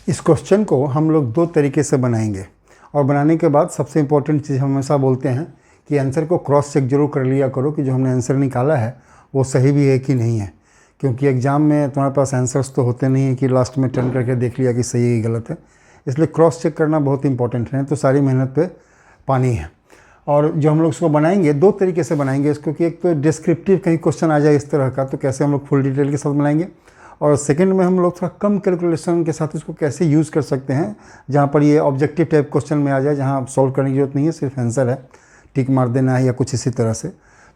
इस क्वेश्चन को हम लोग दो तरीके से बनाएंगे और बनाने के बाद सबसे इम्पोर्टेंट चीज़ हम हमेशा बोलते हैं कि आंसर को क्रॉस चेक जरूर कर लिया करो कि जो हमने आंसर निकाला है वो सही भी है कि नहीं है, क्योंकि एग्ज़ाम में तुम्हारे पास आंसर्स तो होते नहीं हैं कि लास्ट में टर्न करके देख लिया कि सही है कि गलत है। इसलिए क्रॉस चेक करना बहुत इंपॉर्टेंट है, तो सारी मेहनत पे पानी है। और जो हम लोग इसको बनाएंगे दो तरीके से बनाएंगे इसको, कि एक तो डिस्क्रिप्टिव कहीं क्वेश्चन आ जाए इस तरह का तो कैसे हम लोग फुल डिटेल के साथ बनाएंगे, और सेकंड में हम लोग थोड़ा कम कैलकुलेशन के साथ इसको कैसे यूज़ कर सकते हैं जहाँ पर ये ऑब्जेक्टिव टाइप क्वेश्चन में आ जाए, जहाँ सॉल्व करने की जरूरत नहीं है, सिर्फ आंसर है, टिक मार देना है या कुछ इसी तरह से।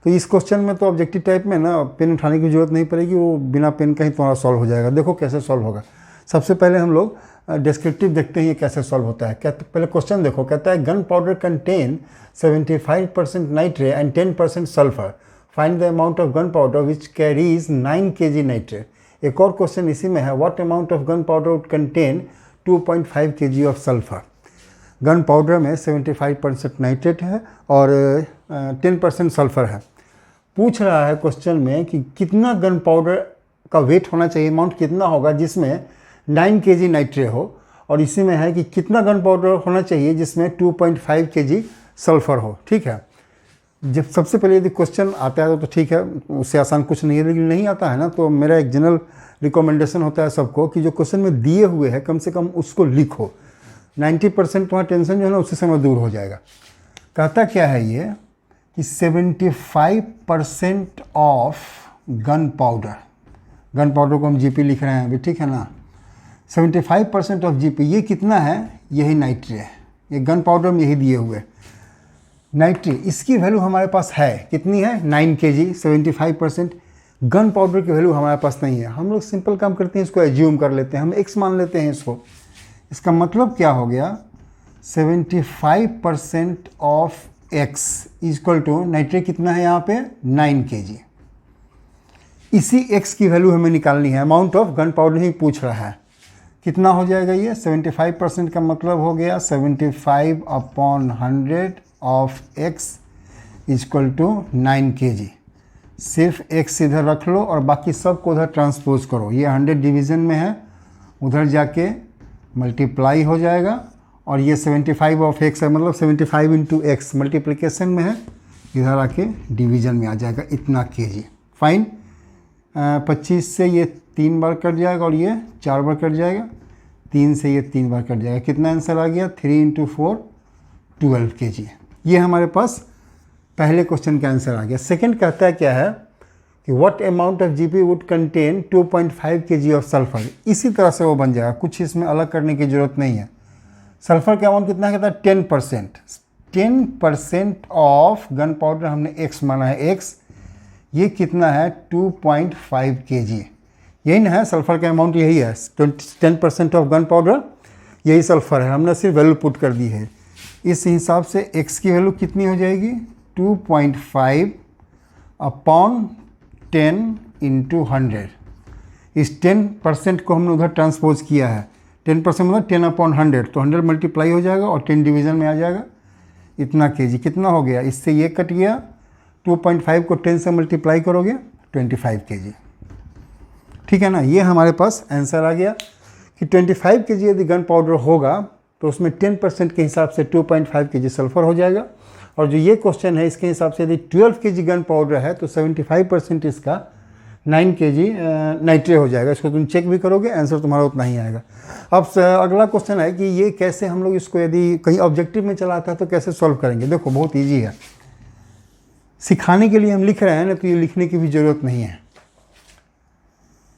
तो इस क्वेश्चन में तो ऑब्जेक्टिव टाइप में ना पेन उठाने की जरूरत नहीं पड़ेगी, वो बिना पेन का ही तुम्हारा सॉल्व हो जाएगा। देखो कैसे सॉल्व होगा। सबसे पहले हम लोग डिस्क्रिप्टिव देखते हैं ये कैसे सॉल्व होता है। क्या पहले क्वेश्चन देखो, कहता है gun powder contain 75% nitrate and 10% sulphur, find the amount of gun powder which carries 9 kg nitrate. एक और क्वेश्चन इसी में है, what amount of gun powder would contain 2.5 kg of sulphur. Gun powder में 75% नाइट्रेट है और 10% सल्फर है। पूछ रहा है क्वेश्चन में कि कितना गन पाउडर का वेट होना चाहिए, अमाउंट कितना होगा जिसमें 9 kg नाइट्रेट हो, और इसी में है कि कितना गन पाउडर होना चाहिए जिसमें 2.5 kg सल्फर हो। ठीक है, जब सबसे पहले यदि क्वेश्चन आता है तो ठीक है, उससे आसान कुछ नहीं है, लेकिन नहीं आता है ना तो मेरा एक जनरल रिकमेंडेशन होता है सबको कि जो क्वेश्चन में दिए हुए हैं कम से कम उसको लिखो। 90% तुम्हारा टेंशन जो है ना उससे समय दूर हो जाएगा। कहता क्या है ये कि 75% of gun powder, gun powder को हम जीपी लिख रहे हैं अभी, ठीक है ना। 75% ऑफ जीपी ये कितना है, यही नाइट्रेट है, ये गन पाउडर में यही दिए हुए नाइट्रेट, इसकी वैल्यू हमारे पास है, कितनी है 9 kg। 75% गन पाउडर की वैल्यू हमारे पास नहीं है। हम लोग सिंपल काम करते हैं, इसको एज्यूम कर लेते हैं, हम x मान लेते हैं इसको। इसका मतलब क्या हो गया, 75% of x equal to nitrate कितना है यहाँ पे 9 kg। इसी x की वैल्यू हमें निकालनी है, अमाउंट ऑफ गन पाउडर ही पूछ रहा है। कितना हो जाएगा ये 75% का मतलब हो गया 75/100 of x equal to 9 kg। सिर्फ x इधर रख लो और बाकी सब को उधर ट्रांसपोज करो। ये 100 डिवीज़न में है, उधर जाके मल्टीप्लाई हो जाएगा, और ये 75 ऑफ x है, मतलब 75 इंटू एक्स मल्टीप्लिकेशन में है, इधर आके डिवीज़न में आ जाएगा इतना kg। फाइन, 25 से ये 3 बार कट जाएगा और ये 4 बार कट जाएगा, 3 से ये 3 बार कट जाएगा। कितना आंसर आ गया, 3 इंटू 4 12 kg। ये हमारे पास पहले क्वेश्चन का आंसर आ गया। सेकंड कहता है क्या है कि what amount of GP would contain 2.5 kg of sulphur. इसी तरह से वो बन जाएगा, कुछ इसमें अलग करने की ज़रूरत नहीं है। सल्फर का अमाउंट कितना कहता है 10%। 10% ऑफ गन पाउडर हमने x माना है, x ये कितना है 2.5 kg। यही ना है सल्फर का अमाउंट, यही है 10% ऑफ गन पाउडर, यही सल्फर है, हमने सिर्फ वैल्यू पुट कर दी है। इस हिसाब से x की वैल्यू कितनी हो जाएगी 2.5/10 इंटू 100। इस 10% को हमने उधर ट्रांसपोज किया है, 10% मतलब 10/100, तो 100 मल्टीप्लाई हो जाएगा और 10 डिवीज़न में आ जाएगा इतना kg। कितना हो गया, इससे ये कट गया, 2.5 को 10 से मल्टीप्लाई करोगे 25 kg। ठीक है ना, ये हमारे पास आंसर आ गया कि 25 kg यदि गन पाउडर होगा तो उसमें 10% के हिसाब से 2.5 kg सल्फर हो जाएगा, और जो ये क्वेश्चन है इसके हिसाब से यदि 12 kg गन पाउडर है तो 75% इसका 9 kg नाइट्रेट हो जाएगा। इसको तुम चेक भी करोगे, आंसर तुम्हारा उतना ही आएगा। अब अगला क्वेश्चन है कि ये कैसे हम लोग इसको यदि कहीं ऑब्जेक्टिव में चला आता है तो कैसे सॉल्व करेंगे। देखो बहुत ईजी है, सिखाने के लिए हम लिख रहे हैं ना, तो ये लिखने की भी ज़रूरत नहीं है।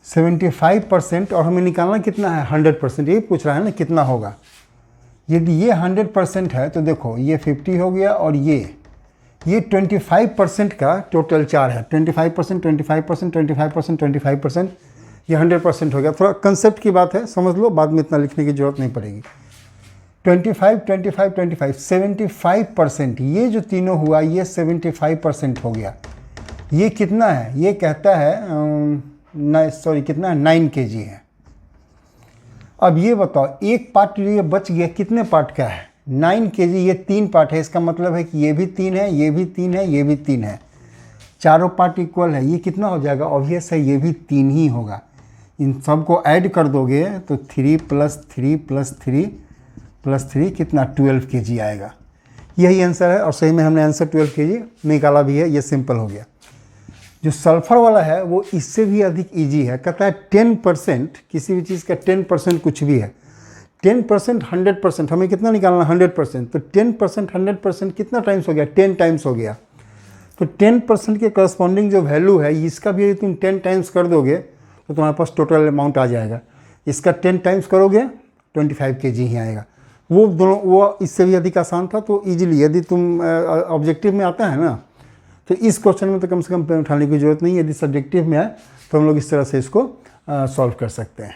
75% और हमें निकालना कितना है 100%, यही पूछ रहा है ना कितना होगा। यदि ये 100% है तो देखो ये 50 हो गया, और ये 25% का टोटल 4 है, 25%, 25%, 25%, 25%, ये 100% हो गया। थोड़ा कंसेप्ट की बात है, समझ लो, बाद में इतना लिखने की जरूरत नहीं पड़ेगी। 25, 25, 25, 75%, ये जो तीनों हुआ ये 75% हो गया। ये कितना है, ये कहता है कितना है 9 kg है। अब ये बताओ एक पार्ट ये बच गया, कितने पार्ट का है 9 kg, ये 3 पार्ट है, इसका मतलब है कि ये भी 3 है, ये भी 3 है, ये भी 3 है, चारों पार्ट इक्वल है। ये कितना हो जाएगा, ऑब्वियस है ये भी 3 ही होगा। इन सब को ऐड कर दोगे तो 3 + 3 + 3 + 3 कितना 12 kg आएगा। यही आंसर है और सही में हमने आंसर 12 kg निकाला भी है। ये सिंपल हो गया। जो सल्फर वाला है वो इससे भी अधिक इजी है। कहता है 10%, किसी भी चीज़ का 10% कुछ भी है, 10% 100%, हमें कितना निकालना 100%, तो 10% 100% कितना टाइम्स हो गया, 10 टाइम्स हो गया। तो 10% के करस्पॉन्डिंग जो वैल्यू है इसका भी यदि तुम 10 टाइम्स कर दोगे तो तुम्हारे पास टोटल अमाउंट आ जाएगा। इसका 10 टाइम्स करोगे 25 kg ही आएगा। वो दोनों, वो इससे भी अधिक आसान था। तो इजीली यदि तुम ऑब्जेक्टिव में आता है ना, तो इस क्वेश्चन में तो कम से कम पेन उठाने की जरूरत नहीं है। यदि सब्जेक्टिव में आए तो हम लोग इस तरह से इसको सॉल्व कर सकते हैं।